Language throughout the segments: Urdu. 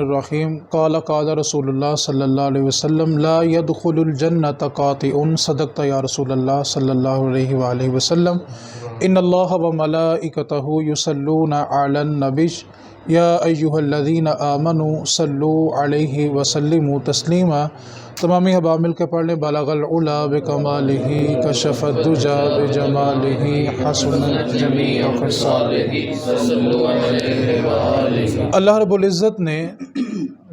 الرحیم قال رسول اللہ صلی اللہ علیہ وسلم لا يدخل الجنة قاطع صدقت یا رسول اللہ صلی اللہ علیہ وآلہ وسلم ان اللہ وملائکتہ یصلون علی النبی یا ایہا الذین آمنوا صلوا علیہ وسلموا تسلیما۔ تمامی احباب مل کے پڑھ لیں۔ بلغ العلا بکمالہ کشف الدجی بجمالہ حسنت جمیع خصالہ صلوا علیہ وآلہ۔ اللہ رب العزت نے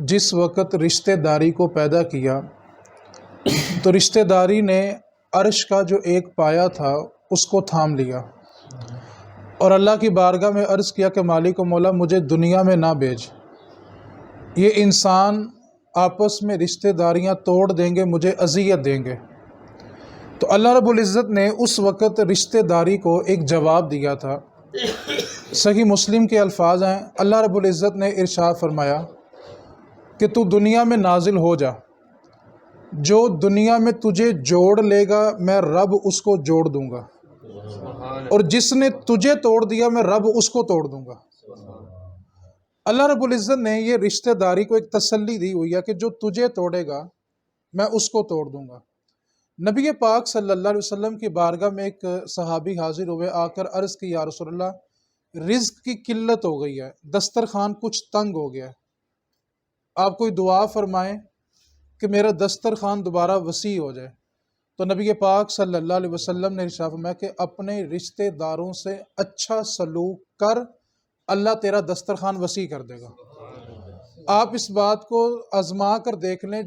جس وقت رشتہ داری کو پیدا کیا تو رشتہ داری نے عرش کا جو ایک پایا تھا اس کو تھام لیا اور اللہ کی بارگاہ میں عرض کیا کہ مالک و مولا مجھے دنیا میں نہ بھیج، یہ انسان آپس میں رشتہ داریاں توڑ دیں گے، مجھے اذیت دیں گے۔ تو اللہ رب العزت نے اس وقت رشتہ داری کو ایک جواب دیا تھا۔ صحیح مسلم کے الفاظ ہیں، اللہ رب العزت نے ارشاد فرمایا کہ تو دنیا میں نازل ہو جا، جو دنیا میں تجھے جوڑ لے گا میں رب اس کو جوڑ دوں گا، اور جس نے تجھے توڑ دیا میں رب اس کو توڑ دوں گا۔ اللہ رب العزت نے یہ رشتہ داری کو ایک تسلی دی ہوئی ہے کہ جو تجھے توڑے گا میں اس کو توڑ دوں گا۔ نبی پاک صلی اللہ علیہ وسلم کی بارگاہ میں ایک صحابی حاضر ہوئے، آ کر عرض کی یا رسول اللہ رزق کی قلت ہو گئی ہے، دسترخوان کچھ تنگ ہو گیا ہے، آپ کوئی دعا فرمائیں کہ میرا دسترخوان دوبارہ وسیع ہو جائے۔ تو نبی پاک صلی اللہ علیہ وسلم نے ارشاد فرمایا کہ اپنے رشتہ داروں سے اچھا سلوک کر، اللہ تیرا دسترخوان وسیع کر دے گا۔ آپ اس بات کو آزما کر دیکھ لیں،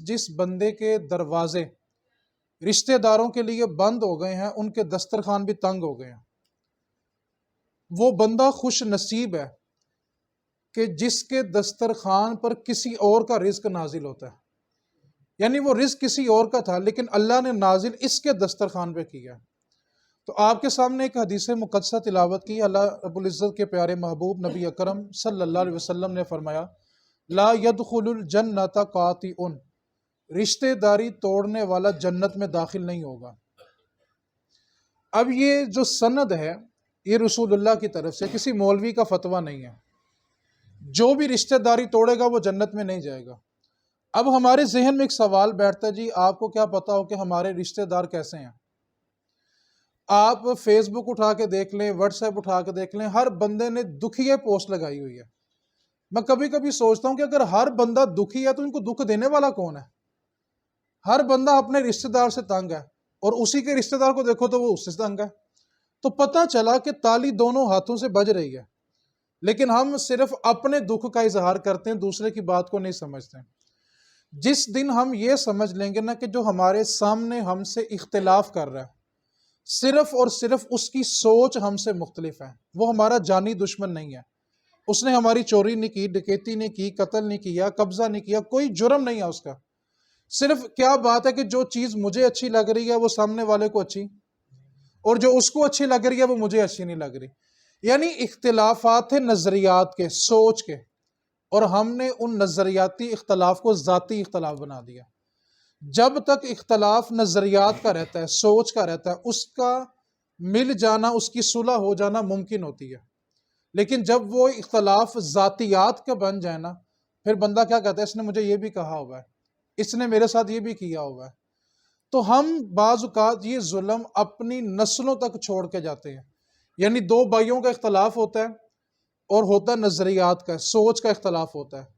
جس بندے کے دروازے رشتہ داروں کے لیے بند ہو گئے ہیں ان کے دسترخوان بھی تنگ ہو گئے ہیں۔ وہ بندہ خوش نصیب ہے کہ جس کے دسترخوان پر کسی اور کا رزق نازل ہوتا ہے، یعنی وہ رزق کسی اور کا تھا لیکن اللہ نے نازل اس کے دسترخوان پہ کیا۔ تو آپ کے سامنے ایک حدیث مقدسہ تلاوت کی۔ اللہ رب العزت کے پیارے محبوب نبی اکرم صلی اللہ علیہ وسلم نے فرمایا لا يدخل الجنۃ قاطع، رشتہ داری توڑنے والا جنت میں داخل نہیں ہوگا۔ اب یہ جو سند ہے یہ رسول اللہ کی طرف سے، کسی مولوی کا فتویٰ نہیں ہے۔ جو بھی رشتہ داری توڑے گا وہ جنت میں نہیں جائے گا۔ اب ہمارے ذہن میں ایک سوال بیٹھتا ہے، جی آپ کو کیا پتا ہو کہ ہمارے رشتہ دار کیسے ہیں؟ آپ فیس بک اٹھا کے دیکھ لیں، واٹس ایپ اٹھا کے دیکھ لیں، ہر بندے نے دکھیے پوسٹ لگائی ہوئی ہے۔ میں کبھی کبھی سوچتا ہوں کہ اگر ہر بندہ دکھی ہے تو ان کو دکھ دینے والا کون ہے؟ ہر بندہ اپنے رشتہ دار سے تنگ ہے، اور اسی کے رشتہ دار کو دیکھو تو وہ اس سے تنگ ہے۔ تو پتہ چلا کہ تالی دونوں ہاتھوں سے بج رہی ہے، لیکن ہم صرف اپنے دکھ کا اظہار کرتے ہیں، دوسرے کی بات کو نہیں سمجھتے۔ جس دن ہم یہ سمجھ لیں گے نا کہ جو ہمارے سامنے ہم سے اختلاف کر رہا ہے صرف اور صرف اس کی سوچ ہم سے مختلف ہے، وہ ہمارا جانی دشمن نہیں ہے، اس نے ہماری چوری نہیں کی، ڈکیتی نہیں کی، قتل نہیں کیا، قبضہ نہیں کیا، کوئی جرم نہیں ہے اس کا۔ صرف کیا بات ہے کہ جو چیز مجھے اچھی لگ رہی ہے وہ سامنے والے کو اچھی، اور جو اس کو اچھی لگ رہی ہے وہ مجھے اچھی نہیں لگ رہی۔ یعنی اختلافات نظریات کے، سوچ کے، اور ہم نے ان نظریاتی اختلاف کو ذاتی اختلاف بنا دیا۔ جب تک اختلاف نظریات کا رہتا ہے، سوچ کا رہتا ہے، اس کا مل جانا، اس کی صلح ہو جانا ممکن ہوتی ہے۔ لیکن جب وہ اختلاف ذاتیات کا بن جائے نا، پھر بندہ کیا کہتا ہے، اس نے مجھے یہ بھی کہا ہوا ہے، اس نے میرے ساتھ یہ بھی کیا ہوا ہے۔ تو ہم بعض اوقات یہ ظلم اپنی نسلوں تک چھوڑ کے جاتے ہیں۔ یعنی دو بھائیوں کا اختلاف ہوتا ہے اور ہوتا ہے نظریات کا، سوچ کا اختلاف ہوتا ہے،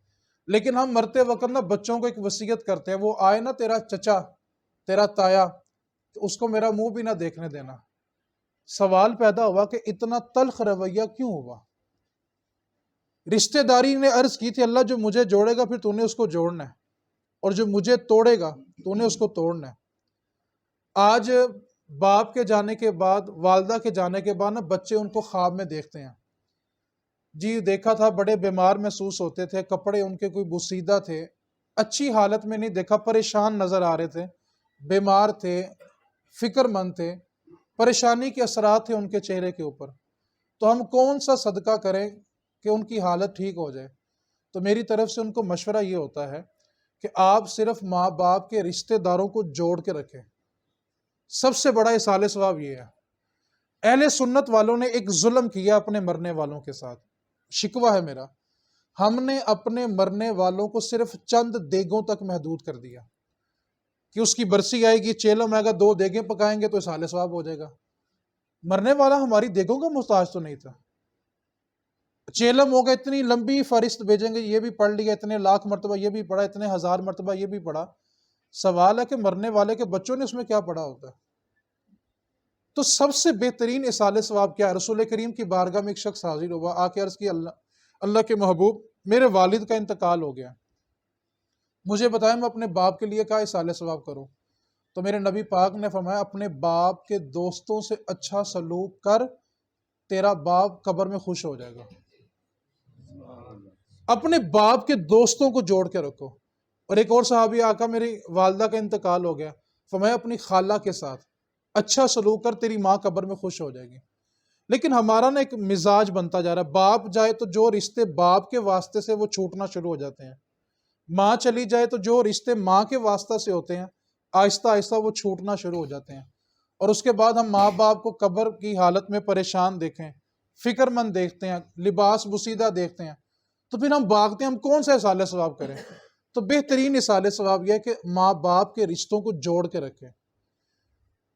لیکن ہم مرتے وقت نا بچوں کو ایک وصیت کرتے ہیں، وہ آئے نا تیرا چچا، تیرا تایا، تو اس کو میرا منہ بھی نہ دیکھنے دینا۔ سوال پیدا ہوا کہ اتنا تلخ رویہ کیوں ہوا؟ رشتہ داری نے عرض کی تھی اللہ جو مجھے جوڑے گا پھر تو نے اس کو جوڑنا ہے، اور جو مجھے توڑے گا تو نے اس کو توڑنا ہے۔ آج باپ کے جانے کے بعد، والدہ کے جانے کے بعد نا بچے ان کو خواب میں دیکھتے ہیں، جی دیکھا تھا بڑے بیمار محسوس ہوتے تھے، کپڑے ان کے کوئی بوسیدہ تھے، اچھی حالت میں نہیں دیکھا، پریشان نظر آ رہے تھے، بیمار تھے، فکر مند تھے، پریشانی کے اثرات تھے ان کے چہرے کے اوپر۔ تو ہم کون سا صدقہ کریں کہ ان کی حالت ٹھیک ہو جائے؟ تو میری طرف سے ان کو مشورہ یہ ہوتا ہے کہ آپ صرف ماں باپ کے رشتہ داروں کو جوڑ کے رکھیں۔ سب سے بڑا اصالِ ثواب یہ ہے۔ اہل سنت والوں نے ایک ظلم کیا اپنے مرنے والوں کے ساتھ، شکوہ ہے میرا، ہم نے اپنے مرنے والوں کو صرف چند دیگوں تک محدود کر دیا کہ اس کی برسی آئے گی، چیلم آئے گا، 2 دیگیں پکائیں گے تو اصحال ثواب ہو جائے گا۔ مرنے والا ہماری دیگوں کا محتاج تو نہیں تھا۔ چیلم ہوگا، اتنی لمبی فہرست بھیجیں گے، یہ بھی پڑھ لیا، اتنے لاکھ مرتبہ یہ بھی پڑھا، اتنے ہزار مرتبہ یہ بھی پڑھا۔ سوال ہے کہ مرنے والے کے بچوں نے اس میں کیا پڑھا ہوتا ہے؟ تو سب سے بہترین اصحال ثواب کیا ہے؟ رسول کریم کی بارگاہ میں ایک شخص حاضر ہوا، آ کے عرض کی، اللہ کے محبوب، میرے والد کا انتقال ہو گیا، مجھے بتائیں میں اپنے باپ کے لیے کیا اصحال ثواب کروں؟ تو میرے نبی پاک نے فرمایا، اپنے باپ کے دوستوں سے اچھا سلوک کر، تیرا باپ قبر میں خوش ہو جائے گا۔ اپنے باپ کے دوستوں کو جوڑ کے رکھو۔ اور ایک اور صحابی، آقا میری والدہ کا انتقال ہو گیا، فرمایا اپنی خالہ کے ساتھ اچھا سلوک کر، تیری ماں قبر میں خوش ہو جائے گی۔ لیکن ہمارا نا ایک مزاج بنتا جا رہا ہے، باپ جائے تو جو رشتے باپ کے واسطے سے وہ چھوٹنا شروع ہو جاتے ہیں، ماں چلی جائے تو جو رشتے ماں کے واسطہ سے ہوتے ہیں آہستہ آہستہ وہ چھوٹنا شروع ہو جاتے ہیں۔ اور اس کے بعد ہم ماں باپ کو قبر کی حالت میں پریشان دیکھیں، فکر مند دیکھتے ہیں، لباس بوسیدہ دیکھتے ہیں، تو پھر ہم بھاگتے ہیں، ہم کون سا اصحال ثواب کریں؟ تو بہترین اصحال ثواب یہ ہے کہ ماں باپ کے رشتوں کو جوڑ کے رکھیں۔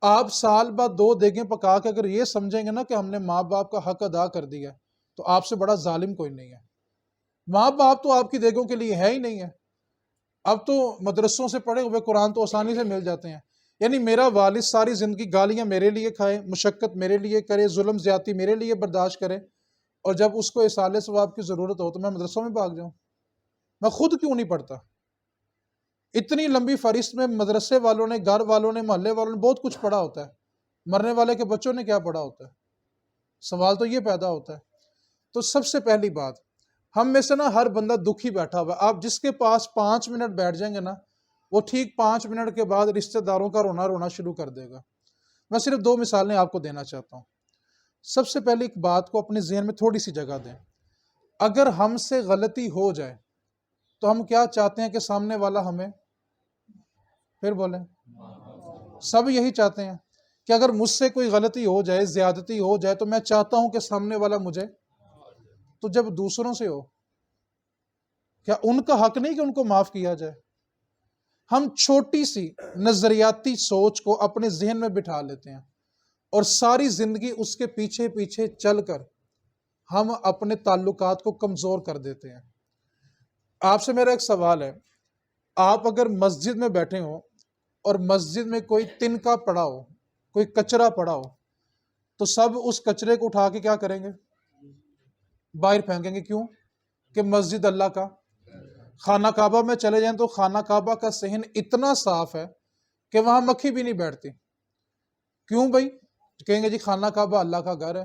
آپ سال بعد 2 دیگیں پکا کے اگر یہ سمجھیں گے نا کہ ہم نے ماں باپ کا حق ادا کر دیا، تو آپ سے بڑا ظالم کوئی نہیں ہے۔ ماں باپ تو آپ کی دیگوں کے لیے ہے ہی نہیں ہے۔ اب تو مدرسوں سے پڑھے ہوئے قرآن تو آسانی سے مل جاتے ہیں، یعنی میرا والد ساری زندگی گالیاں میرے لیے کھائے، مشقت میرے لیے کرے، ظلم زیادتی میرے لیے برداشت کرے، اور جب اس کو اصحال ثواب کی ضرورت ہو تو میں مدرسوں میں بھاگ جاؤں؟ میں خود کیوں نہیں پڑھتا؟ اتنی لمبی فہرست میں مدرسے والوں نے، گھر والوں نے، محلے والوں نے بہت کچھ پڑھا ہوتا ہے، مرنے والے کے بچوں نے کیا پڑھا ہوتا ہے؟ سوال تو یہ پیدا ہوتا ہے۔ تو سب سے پہلی بات، ہم میں سے نا ہر بندہ دکھی بیٹھا ہوا ہے، آپ جس کے پاس 5 منٹ بیٹھ جائیں گے نا، وہ ٹھیک 5 منٹ کے بعد رشتہ داروں کا رونا شروع کر دے گا۔ میں صرف 2 مثالیں آپ کو دینا چاہتا ہوں۔ سب سے پہلے ایک بات کو اپنے ذہن میں تھوڑی سی جگہ دیں، اگر ہم سے غلطی ہو جائے تو ہم کیا چاہتے ہیں کہ سامنے والا ہمیں، پھر بولیں، سب یہی چاہتے ہیں کہ اگر مجھ سے کوئی غلطی ہو جائے، زیادتی ہو جائے، تو میں چاہتا ہوں کہ سامنے والا مجھے، تو جب دوسروں سے ہو، کیا ان کا حق نہیں کہ ان کو معاف کیا جائے؟ ہم چھوٹی سی نظریاتی سوچ کو اپنے ذہن میں بٹھا لیتے ہیں، اور ساری زندگی اس کے پیچھے پیچھے چل کر ہم اپنے تعلقات کو کمزور کر دیتے ہیں۔ آپ سے میرا ایک سوال ہے، آپ اگر مسجد میں بیٹھے ہوں اور مسجد میں کوئی تنکا پڑا ہو، کوئی کچرا پڑا ہو، تو سب اس کچرے کو اٹھا کے کیا کریں گے؟ باہر پھینکیں گے۔ کیوں؟ کہ مسجد اللہ کا۔ خانہ کعبہ میں چلے جائیں تو خانہ کعبہ کا صحن اتنا صاف ہے کہ وہاں مکھی بھی نہیں بیٹھتی۔ کیوں بھائی؟ کہیں گے جی خانہ کعبہ اللہ کا گھر ہے۔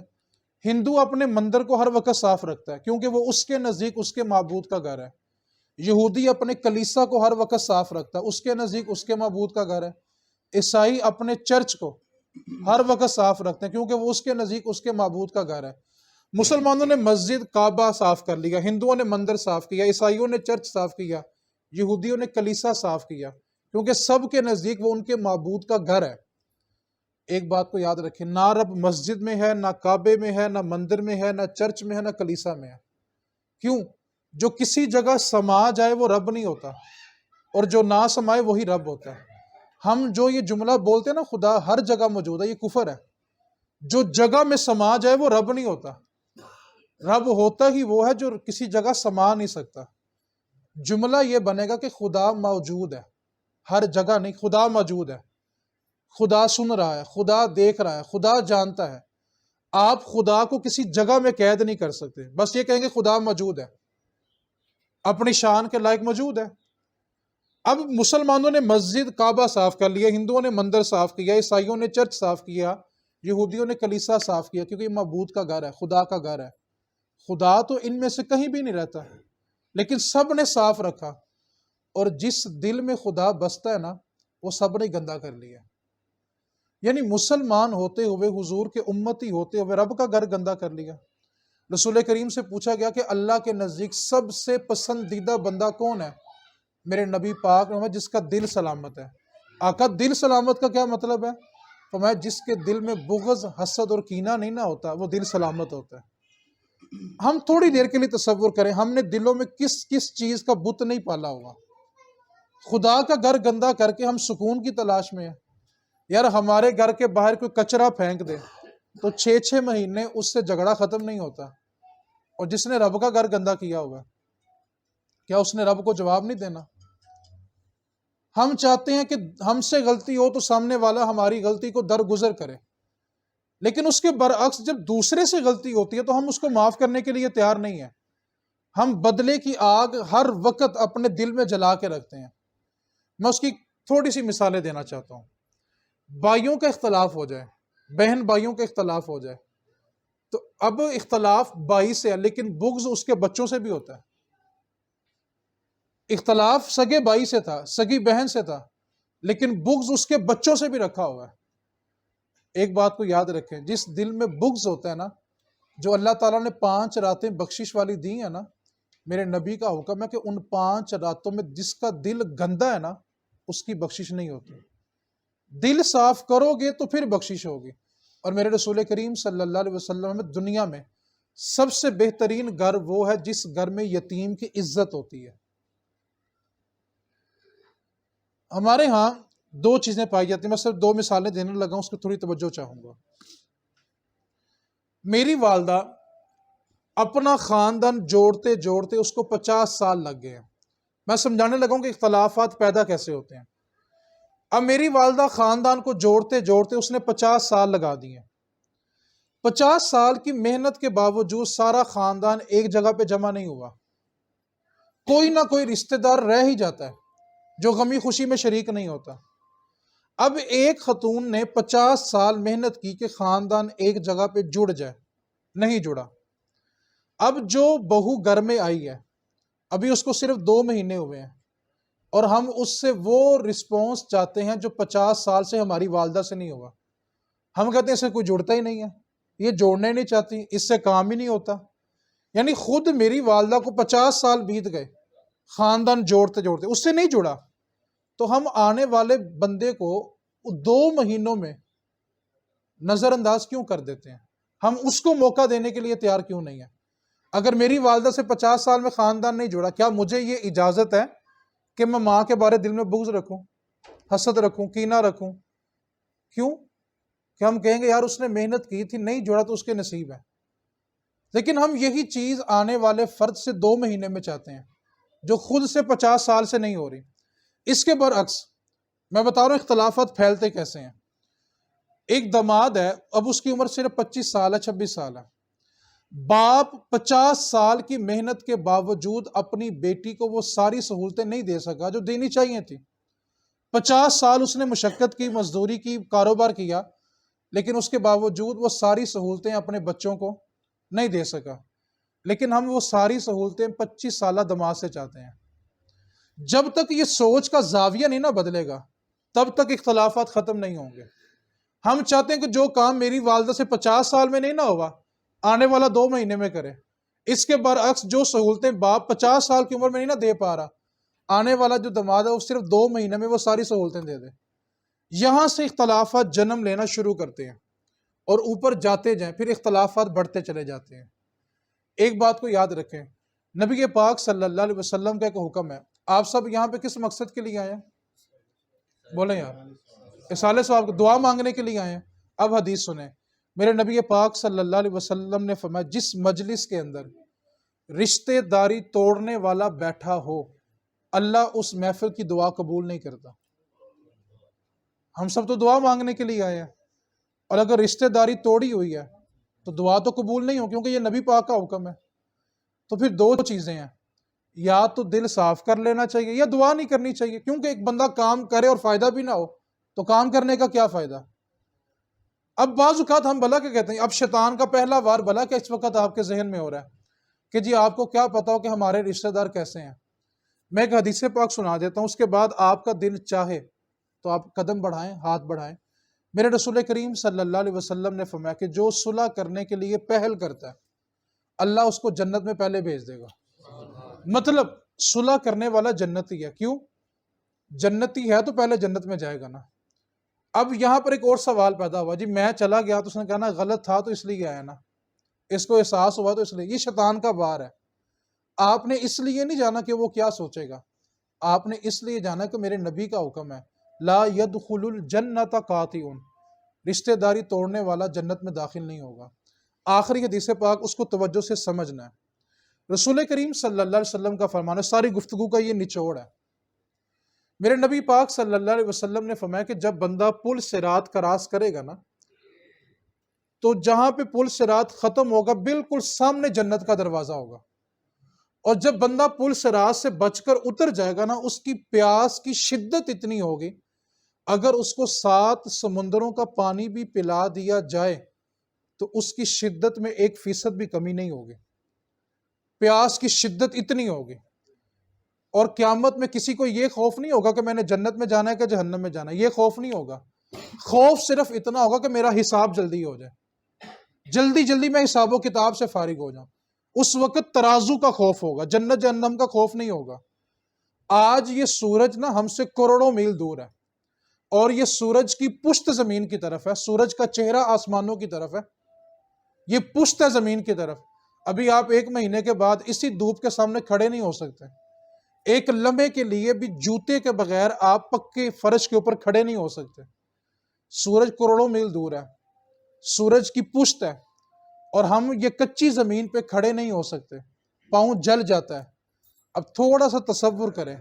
ہندو اپنے مندر کو ہر وقت صاف رکھتا ہے کیونکہ وہ اس کے نزدیک اس کے معبود کا گھر ہے۔ یہودی اپنے کلیسا کو ہر وقت صاف رکھتا ہے، اس کے نزدیک اس کے معبود کا گھر ہے۔ عیسائی اپنے چرچ کو ہر وقت صاف رکھتے ہیں کیونکہ وہ اس کے نزدیک اس کے معبود کا گھر ہے۔ مسلمانوں نے مسجد کعبہ صاف کر لیا، ہندوؤں نے مندر صاف کیا، عیسائیوں نے چرچ صاف کیا، یہودیوں نے کلیسا صاف کیا، کیونکہ سب کے نزدیک وہ ان کے معبود کا گھر ہے۔ ایک بات کو یاد رکھیں، نہ رب مسجد میں ہے، نہ کعبے میں ہے، نہ مندر میں ہے، نہ چرچ میں ہے، نہ کلیسا میں ہے۔ کیوں؟ جو کسی جگہ سما جائے وہ رب نہیں ہوتا، اور جو نہ سمائے وہی رب ہوتا ہے۔ ہم جو یہ جملہ بولتے ہیں نا، خدا ہر جگہ موجود ہے، یہ کفر ہے۔ جو جگہ میں سما جائے وہ رب نہیں ہوتا۔ رب ہوتا ہی وہ ہے جو کسی جگہ سما نہیں سکتا۔ جملہ یہ بنے گا کہ خدا موجود ہے، ہر جگہ نہیں، خدا موجود ہے، خدا سن رہا ہے، خدا دیکھ رہا ہے، خدا جانتا ہے۔ آپ خدا کو کسی جگہ میں قید نہیں کر سکتے، بس یہ کہیں گے خدا موجود ہے، اپنی شان کے لائق موجود ہے۔ اب مسلمانوں نے مسجد کعبہ صاف کر لیا، ہندوؤں نے مندر صاف کیا، عیسائیوں نے چرچ صاف کیا، یہودیوں نے کلیسا صاف کیا، کیونکہ یہ معبود کا گھر ہے، خدا کا گھر ہے۔ خدا تو ان میں سے کہیں بھی نہیں رہتا، لیکن سب نے صاف رکھا، اور جس دل میں خدا بستا ہے نا، وہ سب نے گندا کر لیا۔ یعنی مسلمان ہوتے ہوئے، حضور کے امتی ہوتے ہوئے، رب کا گھر گندا کر لیا۔ رسول کریم سے پوچھا گیا کہ اللہ کے نزدیک سب سے پسندیدہ بندہ کون ہے؟ میرے نبی پاک نے فرمایا جس کا دل سلامت ہے۔ آقا دل سلامت کا کیا مطلب ہے؟ فرمایا جس کے دل میں بغض، حسد اور کینہ نہیں نہ ہوتا، وہ دل سلامت ہوتا ہے۔ ہم تھوڑی دیر کے لیے تصور کریں، ہم نے دلوں میں کس کس چیز کا بت نہیں پالا ہوا۔ خدا کا گھر گندا کر کے ہم سکون کی تلاش میں ہیں۔ یار ہمارے گھر کے باہر کوئی کچرا پھینک دے تو 6 مہینے اس سے جھگڑا ختم نہیں ہوتا، اور جس نے رب کا گھر گندا کیا ہوا ہے، کیا اس نے رب کو جواب نہیں دینا؟ ہم چاہتے ہیں کہ ہم سے غلطی ہو تو سامنے والا ہماری غلطی کو درگزر کرے، لیکن اس کے برعکس جب دوسرے سے غلطی ہوتی ہے تو ہم اس کو معاف کرنے کے لیے تیار نہیں ہیں۔ ہم بدلے کی آگ ہر وقت اپنے دل میں جلا کے رکھتے ہیں۔ میں اس کی تھوڑی سی مثالیں دینا چاہتا ہوں۔ بھائیوں کا اختلاف ہو جائے، بہن بھائیوں کا اختلاف ہو جائے، تو اب اختلاف بھائی سے ہے لیکن بغض اس کے بچوں سے بھی ہوتا ہے۔ اختلاف سگے بھائی سے تھا، سگی بہن سے تھا، لیکن بغض اس کے بچوں سے بھی رکھا ہوا ہے۔ ایک بات کو یاد رکھیں، جس دل میں بغض ہوتا ہے نا، جو اللہ تعالیٰ نے 5 راتیں بخشش والی دی ہیں نا، میرے نبی کا حکم ہے کہ ان 5 راتوں میں جس کا دل گندا ہے نا، اس کی بخشش نہیں ہوتی۔ دل صاف کرو گے تو پھر بخشش ہوگی۔ اور میرے رسول کریم صلی اللہ علیہ وسلم میں دنیا میں سب سے بہترین گھر وہ ہے جس گھر میں یتیم کی عزت ہوتی ہے۔ ہمارے ہاں 2 چیزیں پائی جاتی ہیں، میں صرف 2 مثالیں دینے لگا ہوں، اس کو تھوڑی توجہ چاہوں گا۔ میری والدہ اپنا خاندان جوڑتے جوڑتے اس کو 50 سال لگ گئے ہیں۔ میں سمجھانے لگا ہوں کہ اختلافات پیدا کیسے ہوتے ہیں۔ اب میری والدہ خاندان کو جوڑتے جوڑتے اس نے 50 سال لگا دیے۔ 50 سال کی محنت کے باوجود سارا خاندان ایک جگہ پہ جمع نہیں ہوا، کوئی نہ کوئی رشتہ دار رہ ہی جاتا ہے جو غمی خوشی میں شریک نہیں ہوتا۔ اب ایک خاتون نے 50 سال محنت کی کہ خاندان ایک جگہ پہ جڑ جائے، نہیں جڑا۔ اب جو بہو گھر میں آئی ہے، ابھی اس کو صرف 2 مہینے ہوئے ہیں، اور ہم اس سے وہ رسپونس چاہتے ہیں جو 50 سال سے ہماری والدہ سے نہیں ہوا۔ ہم کہتے ہیں اس سے کوئی جڑتا ہی نہیں ہے، یہ جوڑنا ہی نہیں چاہتی، اس سے کام ہی نہیں ہوتا۔ یعنی خود میری والدہ کو 50 سال بیت گئے خاندان جوڑتے جوڑتے، اس سے نہیں جڑا، تو ہم آنے والے بندے کو 2 مہینوں میں نظر انداز کیوں کر دیتے ہیں؟ ہم اس کو موقع دینے کے لیے تیار کیوں نہیں ہیں؟ اگر میری والدہ سے 50 سال میں خاندان نہیں جڑا، کیا مجھے یہ اجازت ہے کہ میں ماں کے بارے دل میں بغض رکھوں، حسد رکھوں، کینہ رکھوں؟ کیوں؟ کہ ہم کہیں گے یار اس نے محنت کی تھی، نہیں جڑا تو اس کے نصیب ہے۔ لیکن ہم یہی چیز آنے والے فرد سے 2 مہینے میں چاہتے ہیں جو خود سے 50 سال سے نہیں ہو رہی۔ اس کے برعکس میں بتا رہا ہوں اختلافات پھیلتے کیسے ہیں۔ ایک داماد ہے، اب اس کی عمر صرف 25 سال ہے، 26 سال ہے۔ باپ 50 سال کی محنت کے باوجود اپنی بیٹی کو وہ ساری سہولتیں نہیں دے سکا جو دینی چاہیے تھی۔ 50 سال اس نے مشقت کی، مزدوری کی، کاروبار کیا، لیکن اس کے باوجود وہ ساری سہولتیں اپنے بچوں کو نہیں دے سکا۔ لیکن ہم وہ ساری سہولتیں 25 سالہ داماد سے چاہتے ہیں۔ جب تک یہ سوچ کا زاویہ نہیں نہ بدلے گا، تب تک اختلافات ختم نہیں ہوں گے۔ ہم چاہتے ہیں کہ جو کام میری والدہ سے 50 سال میں نہیں نہ ہوا، آنے والا 2 مہینے میں کرے۔ اس کے برعکس جو سہولتیں باپ 50 سال کی عمر میں نہیں نہ دے پا رہا، آنے والا جو داماد ہے وہ صرف 2 مہینے میں وہ ساری سہولتیں دے دے۔ یہاں سے اختلافات جنم لینا شروع کرتے ہیں اور اوپر جاتے جائیں، پھر اختلافات بڑھتے چلے جاتے ہیں۔ ایک بات کو یاد رکھیں، نبی پاک صلی اللہ علیہ وسلم کا ایک حکم ہے۔ آپ سب یہاں پہ کس مقصد کے لیے آئے ہیں؟ بولیں یار، اصالہ ثواب دعا مانگنے کے لیے آئے ہیں۔ اب حدیث سنیں، میرے نبی پاک صلی اللہ علیہ وسلم نے فرمایا جس مجلس کے اندر رشتے داری توڑنے والا بیٹھا ہو، اللہ اس محفل کی دعا قبول نہیں کرتا۔ ہم سب تو دعا مانگنے کے لیے آئے ہیں، اور اگر رشتے داری توڑی ہوئی ہے تو دعا تو قبول نہیں ہو، کیونکہ یہ نبی پاک کا حکم ہے۔ تو پھر 2 چیزیں ہیں، یا تو دل صاف کر لینا چاہیے یا دعا نہیں کرنی چاہیے، کیونکہ ایک بندہ کام کرے اور فائدہ بھی نہ ہو تو کام کرنے کا کیا فائدہ؟ اب بعض اوقات ہم بھلا کیا کہتے ہیں، اب شیطان کا پہلا وار بھلا کہ اس وقت آپ کے ذہن میں ہو رہا ہے کہ جی آپ کو کیا پتا ہو کہ ہمارے رشتہ دار کیسے ہیں۔ میں ایک حدیث پاک سنا دیتا ہوں، اس کے بعد آپ کا دل چاہے تو آپ قدم بڑھائیں، ہاتھ بڑھائیں۔ میرے رسول کریم صلی اللہ علیہ وسلم نے فرمایا کہ جو صلح کرنے کے لیے پہل کرتا ہے، اللہ اس کو جنت میں پہلے بھیج دے گا۔ مطلب صلح کرنے والا جنتی ہے۔ کیوں؟ جنتی ہے تو پہلے جنت میں جائے گا نا۔ اب یہاں پر ایک اور سوال پیدا ہوا، جی میں چلا گیا تو اس نے کہا نا غلط تھا تو اس لیے آیا نا۔ اس کو احساس ہوا تو اس لیے، یہ شیطان کا وار ہے۔ آپ نے اس لیے نہیں جانا کہ وہ کیا سوچے گا، آپ نے اس لیے جانا کہ میرے نبی کا حکم ہے، لا يدخل الجنت قاطع، رشتہ داری توڑنے والا جنت میں داخل نہیں ہوگا۔ آخری حدیث پاک اس کو توجہ سے سمجھنا ہے۔ رسول کریم صلی اللہ علیہ وسلم کا فرمان ہے، ساری گفتگو کا یہ نچوڑ ہے۔ میرے نبی پاک صلی اللہ علیہ وسلم نے فرمایا کہ جب بندہ پل صراط کراس کرے گا نا، تو جہاں پہ پل صراط ختم ہوگا بالکل سامنے جنت کا دروازہ ہوگا، اور جب بندہ پل صراط سے بچ کر اتر جائے گا نا، اس کی پیاس کی شدت اتنی ہوگی، اگر اس کو 7 سمندروں کا پانی بھی پلا دیا جائے تو اس کی شدت میں 1% بھی کمی نہیں ہوگی۔ پیاس کی شدت اتنی ہوگی، اور قیامت میں کسی کو یہ خوف نہیں ہوگا کہ میں نے جنت میں جانا ہے کہ جہنم میں جانا ہے، یہ خوف نہیں ہوگا۔ خوف صرف اتنا ہوگا کہ میرا حساب جلدی ہو جائے، جلدی جلدی میں حساب و کتاب سے فارغ ہو جاؤں۔ اس وقت ترازو کا خوف ہوگا، جنت جہنم کا خوف نہیں ہوگا۔ آج یہ سورج نا ہم سے کروڑوں میل دور ہے، اور یہ سورج کی پشت زمین کی طرف ہے، سورج کا چہرہ آسمانوں کی طرف ہے، یہ پشت ہے زمین کی طرف۔ ابھی آپ 1 مہینے کے بعد اسی دھوپ کے سامنے کھڑے نہیں ہو سکتے، ایک لمحے کے لیے بھی جوتے کے بغیر آپ پکے فرش کے اوپر کھڑے نہیں ہو سکتے۔ سورج کروڑوں میل دور ہے، سورج کی پشت ہے، اور ہم یہ کچی زمین پہ کھڑے نہیں ہو سکتے، پاؤں جل جاتا ہے۔ اب تھوڑا سا تصور کریں،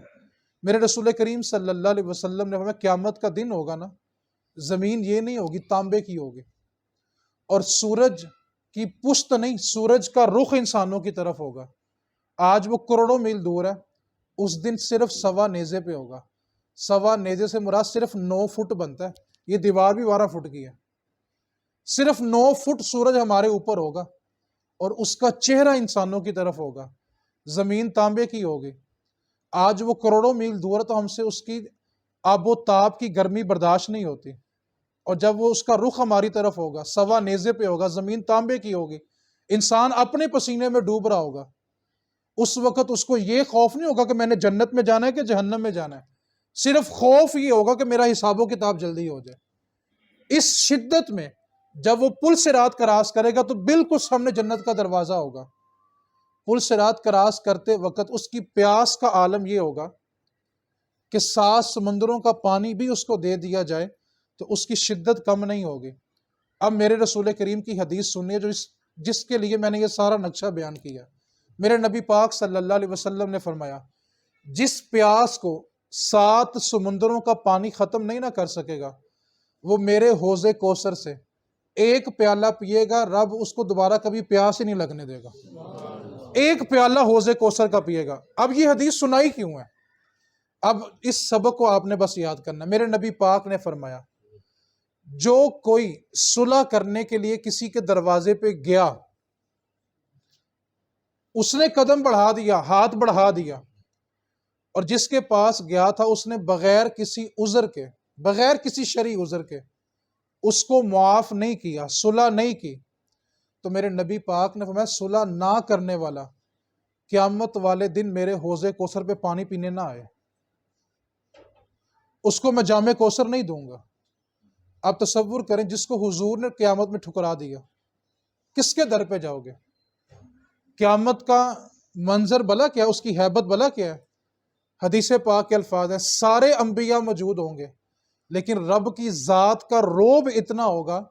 میرے رسول کریم صلی اللہ علیہ وسلم نے فرمایا قیامت کا دن ہوگا نا، زمین یہ نہیں ہوگی، تانبے کی ہوگی، اور سورج کی پشت نہیں، سورج کا رخ انسانوں کی طرف ہوگا۔ آج وہ کروڑوں میل دور ہے، اس دن صرف 1.25 نیزے پہ ہوگا۔ 1.25 نیزے سے مراد صرف 9 فٹ بنتا ہے، یہ دیوار بھی 12 فٹ کی ہے، صرف 9 فٹ سورج ہمارے اوپر ہوگا، اور اس کا چہرہ انسانوں کی طرف ہوگا، زمین تانبے کی ہوگی۔ آج وہ کروڑوں میل دور ہے تو ہم سے اس کی آب و تاب کی گرمی برداشت نہیں ہوتی، اور جب وہ اس کا رخ ہماری طرف ہوگا، 1.25 نیزے پہ ہوگا، زمین تانبے کی ہوگی، انسان اپنے پسینے میں ڈوب رہا ہوگا، اس وقت اس کو یہ خوف نہیں ہوگا کہ میں نے جنت میں جانا ہے کہ جہنم میں جانا ہے، صرف خوف یہ ہوگا کہ میرا حساب و کتاب جلدی ہو جائے۔ اس شدت میں جب وہ پل صراط کراس کرے گا تو بالکل سامنے جنت کا دروازہ ہوگا۔ پل صراط کراس کرتے وقت اس کی پیاس کا عالم یہ ہوگا کہ 7 سمندروں کا پانی بھی اس کو دے دیا جائے تو اس کی شدت کم نہیں ہوگی۔ اب میرے رسول کریم کی حدیث سنیے، جس کے لیے میں نے یہ سارا نقشہ بیان کیا۔ میرے نبی پاک صلی اللہ علیہ وسلم نے فرمایا، جس پیاس کو 7 سمندروں کا پانی ختم نہیں نہ کر سکے گا، وہ میرے حوض کوثر سے 1 پیالہ پیے گا، رب اس کو دوبارہ کبھی پیاس ہی نہیں لگنے دے گا۔ 1 پیالہ حوض کوثر کا پیے گا۔ اب یہ حدیث سنائی کیوں ہے؟ اب اس سبق کو آپ نے بس یاد کرنا۔ میرے نبی پاک نے فرمایا، جو کوئی صلح کرنے کے لیے کسی کے دروازے پہ گیا، اس نے قدم بڑھا دیا، ہاتھ بڑھا دیا، اور جس کے پاس گیا تھا اس نے بغیر کسی عذر کے، بغیر کسی شرعی عذر کے اس کو معاف نہیں کیا، صلح نہیں کی، تو میرے نبی پاک نے فرمایا صلح نہ کرنے والا قیامت والے دن میرے حوض کوثر پہ پانی پینے نہ آئے، اس کو میں جام کوثر نہیں دوں گا۔ آپ تصور کریں، جس کو حضور نے قیامت میں ٹھکرا دیا، کس کے در پہ جاؤ گے؟ قیامت کا منظر بلا کیا، اس کی ہیبت بلا کیا ہے؟ حدیث پاک کے الفاظ ہیں، سارے انبیاء موجود ہوں گے، لیکن رب کی ذات کا رعب اتنا ہوگا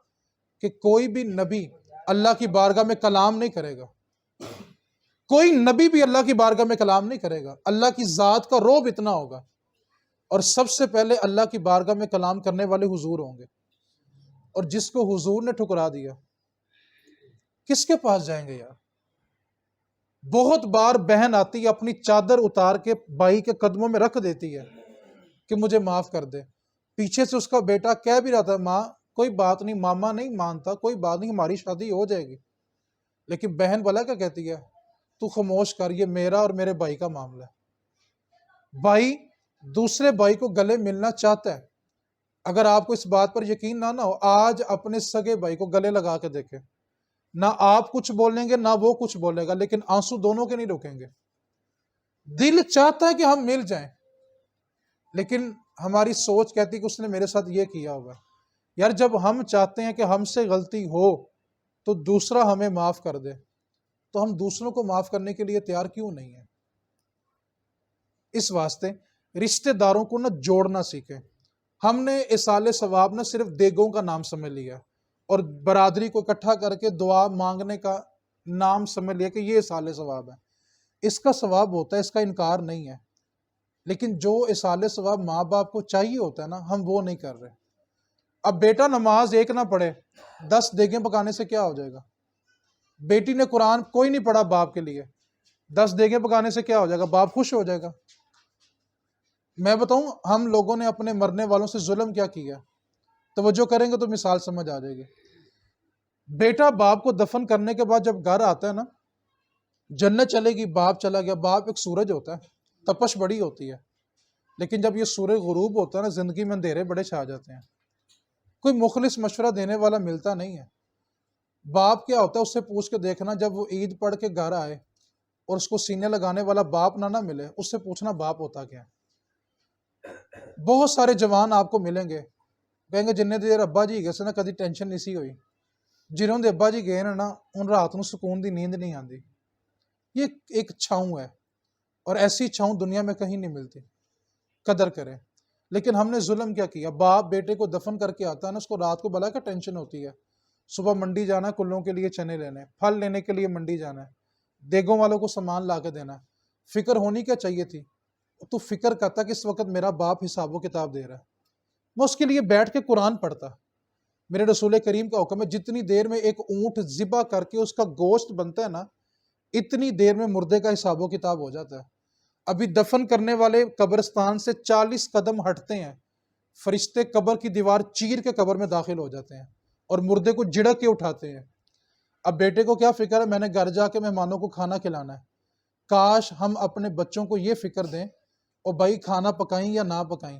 کہ کوئی بھی نبی اللہ کی بارگاہ میں کلام نہیں کرے گا، کوئی نبی بھی اللہ کی بارگاہ میں کلام نہیں کرے گا، اللہ کی ذات کا رعب اتنا ہوگا، اور سب سے پہلے اللہ کی بارگاہ میں کلام کرنے والے حضور ہوں گے، اور جس کو حضور نے ٹھکرا دیا، کس کے پاس جائیں گے یار؟ بہت بار بہن آتی ہے، اپنی چادر اتار کے بھائی کے قدموں میں رکھ دیتی ہے کہ مجھے معاف کر دے، پیچھے سے اس کا بیٹا کہہ بھی رہا تھا، ماں کوئی بات نہیں، ماما نہیں مانتا، کوئی بات نہیں، ہماری شادی ہو جائے گی، لیکن بہن بھلا کیا کہتی ہے، تو خاموش کر، یہ میرا اور میرے بھائی کا معاملہ ہے۔ بھائی دوسرے بھائی کو گلے ملنا چاہتا ہے، اگر آپ کو اس بات پر یقین نہ ہو، آج اپنے سگے بھائی کو گلے لگا کے دیکھیں، نہ آپ کچھ بولیں گے نہ وہ کچھ بولے گا، لیکن آنسو دونوں کے نہیں رکیں گے۔ دل چاہتا ہے کہ ہم مل جائیں، لیکن ہماری سوچ کہتی ہے کہ اس نے میرے ساتھ یہ کیا ہوگا۔ یار جب ہم چاہتے ہیں کہ ہم سے غلطی ہو تو دوسرا ہمیں معاف کر دے، تو ہم دوسروں کو معاف کرنے کے لیے تیار کیوں نہیں ہیں؟ اس واسطے رشتہ داروں کو نہ جوڑنا سیکھیں۔ ہم نے اصال ثواب نہ صرف دیگوں کا نام سمجھ لیا اور برادری کو اکٹھا کر کے دعا مانگنے کا نام سمجھ لیا کہ یہ اصال ثواب ہے۔ اس کا ثواب ہوتا ہے، اس کا انکار نہیں ہے، لیکن جو اصال ثواب ماں باپ کو چاہیے ہوتا ہے نا، ہم وہ نہیں کر رہے۔ اب بیٹا نماز ایک نہ پڑھے، 10 دیگیں پکانے سے کیا ہو جائے گا؟ بیٹی نے قرآن کوئی نہیں پڑھا باپ کے لیے، 10 دیگیں پکانے سے کیا ہو جائے گا؟ باپ خوش ہو جائے گا؟ میں بتاؤں ہم لوگوں نے اپنے مرنے والوں سے ظلم کیا کیا؟ توجہ کریں گے تو مثال سمجھ آ جائے گی۔ بیٹا باپ کو دفن کرنے کے بعد جب گھر آتا ہے نا، جنت چلے گی، باپ چلا گیا۔ باپ ایک سورج ہوتا ہے، تپش بڑی ہوتی ہے، لیکن جب یہ سورج غروب ہوتا ہے نا، زندگی میں اندھیرے بڑے چھا جاتے ہیں، کوئی مخلص مشورہ دینے والا ملتا نہیں ہے۔ باپ کیا ہوتا ہے اس سے پوچھ کے دیکھنا، جب وہ عید پڑھ کے گھر آئے اور اس کو سینے لگانے والا باپ نہ ملے، اس سے پوچھنا باپ ہوتا کیا ہے۔ بہت سارے جوان آپ کو ملیں گے، کہیں گے جنہیں دیر ابا جی گئے سے نا کدی ٹینشن نہیں سی ہوئی، جنہوں دے ابا جی گئے نا ان رات نو سکون دی نیند نہیں آتی۔ یہ ایک چھاؤں ہے، اور ایسی چھاؤں دنیا میں کہیں نہیں ملتی، قدر کریں۔ لیکن ہم نے ظلم کیا کیا؟ باپ بیٹے کو دفن کر کے آتا ہے نا، اس کو رات کو بلا کا ٹینشن ہوتی ہے، صبح منڈی جانا ہے کلوں کے لیے چنے لینے، پھل لینے کے لیے منڈی جانا ہے، دیگوں والوں کو سامان لا کے دینا ہے۔ فکر ہونی کیا چاہیے تھی؟ تو فکر کرتا کہ اس وقت میرا باپ حساب و کتاب دے رہا ہے، میں اس کے لیے بیٹھ کے قرآن پڑھتا۔ میرے رسول کریم کا حکم ہے جتنی دیر میں ایک اونٹ ذبح کر کے اس کا گوشت بنتا ہے نا، اتنی دیر میں مردے کا حساب و کتاب ہو جاتا ہے۔ ابھی دفن کرنے والے قبرستان سے 40 قدم ہٹتے ہیں، فرشتے قبر کی دیوار چیر کے قبر میں داخل ہو جاتے ہیں اور مردے کو جھڑک کے اٹھاتے ہیں۔ اب بیٹے کو کیا فکر ہے؟ میں نے گھر جا کے مہمانوں کو کھانا کھلانا ہے۔ کاش ہم اپنے بچوں کو یہ فکر دیں، اور بھائی کھانا پکائیں یا نہ پکائیں،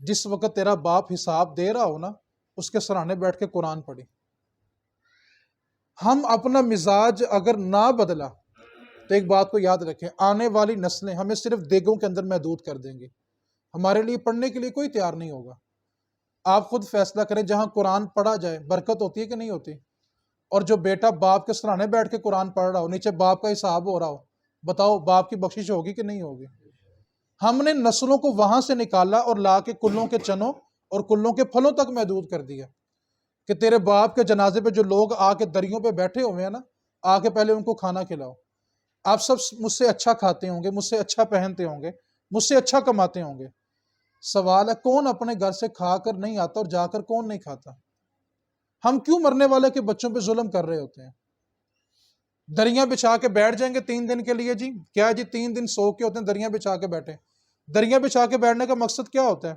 جس وقت تیرا باپ حساب دے رہا ہو نا، اس کے سرانے بیٹھ کے قرآن پڑھی۔ ہم اپنا مزاج اگر نہ بدلا تو ایک بات کو یاد رکھیں، آنے والی نسلیں ہمیں صرف دیگوں کے اندر محدود کر دیں گی، ہمارے لیے پڑھنے کے لیے کوئی تیار نہیں ہوگا۔ آپ خود فیصلہ کریں، جہاں قرآن پڑھا جائے برکت ہوتی ہے کہ نہیں ہوتی؟ اور جو بیٹا باپ کے سرانے بیٹھ کے قرآن پڑھ رہا ہو، نیچے باپ کا حساب ہو رہا ہو، بتاؤ باپ کی بخشش ہوگی کہ نہیں ہوگی؟ ہم نے نسلوں کو وہاں سے نکالا اور لا کے کلوں کے چنوں اور کلوں کے پھلوں تک محدود کر دیا کہ تیرے باپ کے جنازے پہ جو لوگ آ کے دریوں پہ بیٹھے ہوئے ہیں نا، آ کے پہلے ان کو کھانا کھلاؤ۔ آپ سب مجھ سے اچھا کھاتے ہوں گے، مجھ سے اچھا پہنتے ہوں گے، مجھ سے اچھا کماتے ہوں گے، سوال ہے کون اپنے گھر سے کھا کر نہیں آتا اور جا کر کون نہیں کھاتا؟ ہم کیوں مرنے والے کے بچوں پہ ظلم کر رہے ہوتے ہیں؟ دریاں بچھا کے بیٹھ جائیں گے 3 دن کے لیے، جی کیا جی 3 دن سو کے ہوتے ہیں دریاں بچھا کے بیٹھے؟ دریاں بچھا کے بیٹھنے کا مقصد کیا ہوتا ہے؟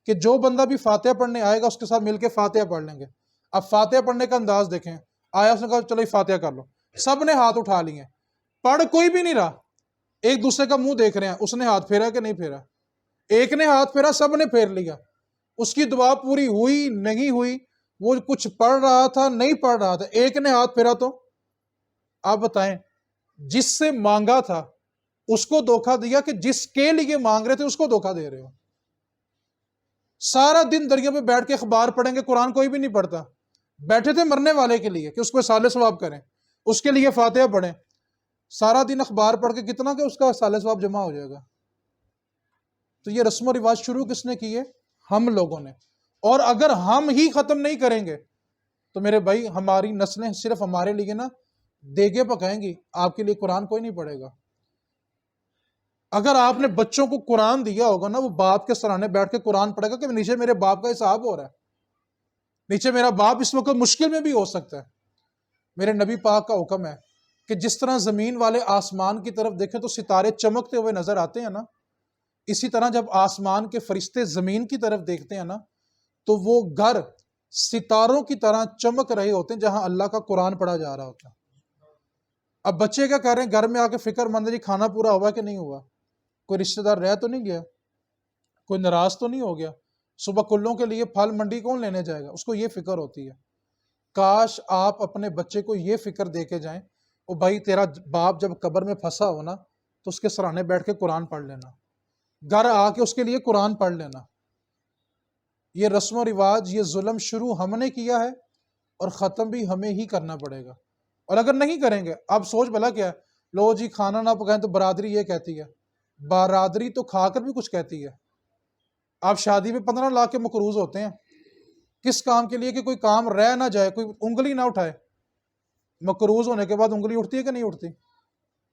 کہ جو بندہ بھی فاتحہ پڑھنے آئے گا اس کے ساتھ مل کے فاتحہ پڑھ لیں گے۔ اب فاتحہ پڑھنے کا انداز دیکھیں، آیا اس نے کہا چلو فاتحہ کر لو، سب نے ہاتھ اٹھا لیے، پڑھ کوئی بھی نہیں رہا، ایک دوسرے کا منہ دیکھ رہے ہیں، اس نے ہاتھ پھیرا کہ نہیں پھیرا؟ ایک نے ہاتھ پھیرا، سب نے پھیر لیا، اس کی دعا پوری ہوئی نہیں ہوئی، وہ کچھ پڑھ رہا تھا نہیں پڑھ رہا تھا، ایک نے ہاتھ پھیرا تو آپ بتائیں، جس سے مانگا تھا اس کو دھوکہ دیا کہ جس کے لیے مانگ رہے تھے اس کو دھوکہ دے رہے ہو؟ سارا دن دریا پہ بیٹھ کے اخبار پڑھیں گے، قرآن کوئی بھی نہیں پڑھتا۔ بیٹھے تھے مرنے والے کے لیے کہ اس کو سال ثواب کریں، اس کے لیے فاتحہ پڑھیں، سارا دن اخبار پڑھ کے کتنا کہ اس کا سال ثواب جمع ہو جائے گا؟ تو یہ رسم و رواج شروع کس نے کی ہے؟ ہم لوگوں نے۔ اور اگر ہم ہی ختم نہیں کریں گے تو میرے بھائی ہماری نسلیں صرف ہمارے لیے نا دیگیں پکائیں گی، آپ کے لیے قرآن کوئی نہیں پڑھے گا۔ اگر آپ نے بچوں کو قرآن دیا ہوگا نا، وہ باپ کے سرانے بیٹھ کے قرآن پڑھے گا کہ نیچے میرے باپ کا حساب ہو رہا ہے، نیچے میرا باپ اس وقت مشکل میں بھی ہو سکتا ہے۔ میرے نبی پاک کا حکم ہے کہ جس طرح زمین والے آسمان کی طرف دیکھیں تو ستارے چمکتے ہوئے نظر آتے ہیں نا، اسی طرح جب آسمان کے فرشتے زمین کی طرف دیکھتے ہیں نا تو وہ گھر ستاروں کی طرح چمک رہے ہوتے ہیں جہاں اللہ کا قرآن پڑھا جا رہا ہوتا ہے۔ اب بچے کیا کر رہے ہیں؟ گھر میں آ کے فکر مند ہے جی کھانا پورا ہوا کہ نہیں ہوا، کوئی رشتہ دار رہ تو نہیں گیا، کوئی ناراض تو نہیں ہو گیا، صبح کلوں کے لیے پھل منڈی کون لینے جائے گا؟ اس کو یہ فکر ہوتی ہے۔ کاش آپ اپنے بچے کو یہ فکر دے کے جائیں، او بھائی تیرا باپ جب قبر میں پھنسا ہو نا تو اس کے سرانے بیٹھ کے قرآن پڑھ لینا، گھر آ کے اس کے لیے قرآن پڑھ لینا۔ یہ رسم و رواج، یہ ظلم شروع ہم نے کیا ہے اور ختم بھی ہمیں ہی کرنا پڑے گا۔ اور اگر نہیں کریں گے، اب سوچ بھلا کیا ہے، لو جی کھانا نہ پکائیں تو برادری یہ کہتی ہے، برادری تو کھا کر بھی کچھ کہتی ہے۔ آپ شادی میں 15 لاکھ کے مقروض ہوتے ہیں، کس کام کے لیے کہ کوئی کام رہ نہ جائے، کوئی انگلی نہ اٹھائے۔ مقروض ہونے کے بعد انگلی اٹھتی ہے کہ نہیں اٹھتی؟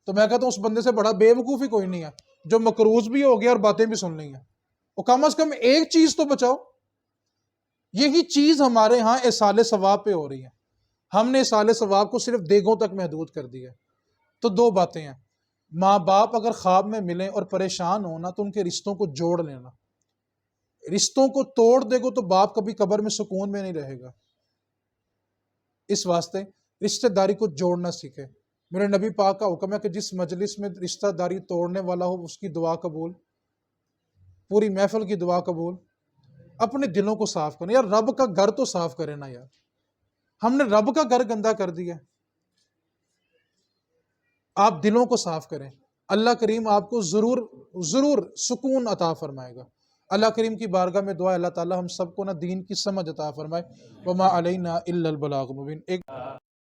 تو میں کہتا ہوں اس بندے سے بڑا بے وقوف ہی کوئی نہیں ہے جو مقروض بھی ہو گیا اور باتیں بھی سن لی ہیں۔ وہ کم از کم ایک چیز تو بچاؤ۔ یہی چیز ہمارے ہاں ایصال ثواب پہ ہو رہی ہے۔ ہم نے ایصال ثواب کو صرف دیگوں تک محدود کر دیا ہے۔ تو دو باتیں ہیں، ماں باپ اگر خواب میں ملیں اور پریشان ہونا تو ان کے رشتوں کو جوڑ لینا۔ رشتوں کو توڑ دے گو تو باپ کبھی قبر میں سکون میں نہیں رہے گا۔ اس واسطے رشتہ داری کو جوڑنا سیکھے۔ میرے نبی پاک کا حکم ہے کہ جس مجلس میں رشتہ داری توڑنے والا ہو اس کی دعا قبول، پوری محفل کی دعا قبول۔ اپنے دلوں کو صاف کرنا، یار رب کا گھر تو صاف کرے نا یار، ہم نے رب کا گھر گندا کر دیا۔ آپ دلوں کو صاف کریں، اللہ کریم آپ کو ضرور سکون عطا فرمائے گا۔ اللہ کریم کی بارگاہ میں دعا، اللہ تعالی ہم سب کو نا دین کی سمجھ عطا فرمائے۔ وما علینا الا البلاغ المبین۔